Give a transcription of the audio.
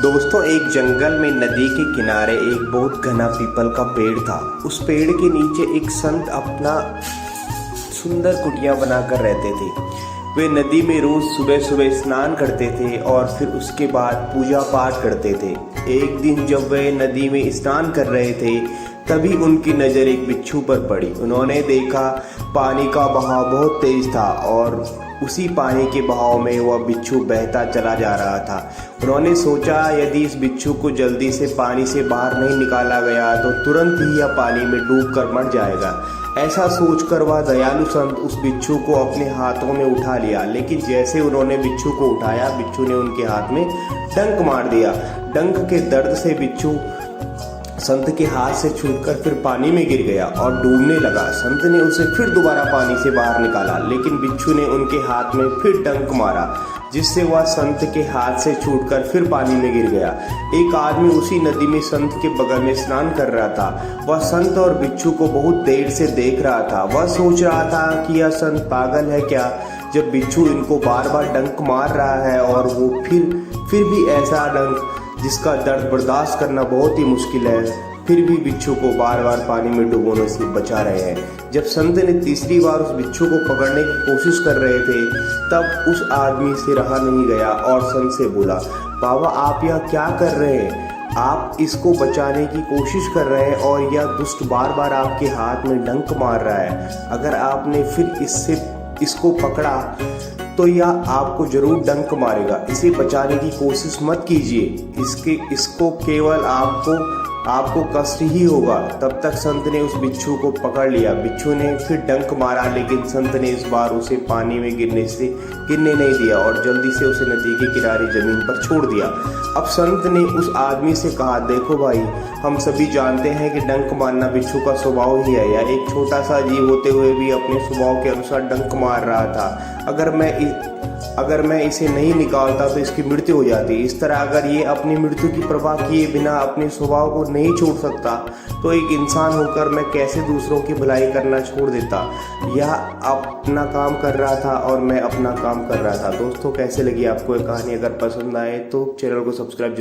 दोस्तों, एक जंगल में नदी के किनारे एक बहुत घना पीपल का पेड़ था। उस पेड़ के नीचे एक संत अपना सुंदर कुटिया बनाकर रहते थे। वे नदी में रोज सुबह सुबह स्नान करते थे और फिर उसके बाद पूजा पाठ करते थे। एक दिन जब वे नदी में स्नान कर रहे थे, तभी उनकी नज़र एक बिच्छू पर पड़ी। उन्होंने देखा पानी का बहाव बहुत तेज था और उसी पानी के बहाव में वह बिच्छू बहता चला जा रहा था। उन्होंने सोचा, यदि इस बिच्छू को जल्दी से पानी से बाहर नहीं निकाला गया तो तुरंत ही यह पानी में डूबकर मर जाएगा। ऐसा सोचकर वह दयालु संत उस बिच्छू को अपने हाथों में उठा लिया। लेकिन जैसे उन्होंने बिच्छू को उठाया, बिच्छू ने उनके हाथ में डंक मार दिया। डंक के दर्द से बिच्छू संत के हाथ से छूटकर फिर पानी में गिर गया और डूबने लगा। संत ने उसे फिर दोबारा पानी से बाहर निकाला, लेकिन बिच्छू ने उनके हाथ में फिर डंक मारा, जिससे वह संत के हाथ से छूटकर फिर पानी में गिर गया। एक आदमी उसी नदी में संत के बगल में स्नान कर रहा था। वह संत और बिच्छू को बहुत देर से देख रहा था। वह सोच रहा था कि यह संत पागल है क्या, जब बिच्छू इनको बार बार डंक मार रहा है और वो फिर भी ऐसा डंक जिसका दर्द बर्दाश्त करना बहुत ही मुश्किल है, फिर भी बिच्छू को बार बार पानी में डुबोने से बचा रहे हैं। जब संत ने तीसरी बार उस बिच्छू को पकड़ने की कोशिश कर रहे थे, तब उस आदमी से रहा नहीं गया और संत से बोला, बाबा आप यह क्या कर रहे हैं? आप इसको बचाने की कोशिश कर रहे हैं और यह दुष्ट बार बार आपके हाथ में डंक मार रहा है। अगर आपने फिर इसको पकड़ा तो यह आपको जरूर डंक मारेगा। इसे बचाने की कोशिश मत कीजिए, इसको केवल आपको कष्ट ही होगा। तब तक संत ने उस बिच्छू को पकड़ लिया। बिच्छू ने फिर डंक मारा, लेकिन संत ने इस बार उसे पानी में गिरने नहीं दिया और जल्दी से उसे नदी के किनारे जमीन पर छोड़ दिया। अब संत ने उस आदमी से कहा, देखो भाई, हम सभी जानते हैं कि डंक मारना बिच्छू का स्वभाव ही है। यह एक छोटा सा जीव होते हुए भी अपने स्वभाव के अनुसार डंक मार रहा था। अगर मैं इसे नहीं निकालता तो इसकी मृत्यु हो जाती। इस तरह अगर ये अपनी मृत्यु की परवाह किए बिना अपने स्वभाव को नहीं छोड़ सकता, तो एक इंसान होकर मैं कैसे दूसरों की भलाई करना छोड़ देता। यह अपना काम कर रहा था और मैं अपना काम कर रहा था। दोस्तों, कैसे लगी आपको ये कहानी? अगर पसंद आए तो चैनल को सब्सक्राइब जरूर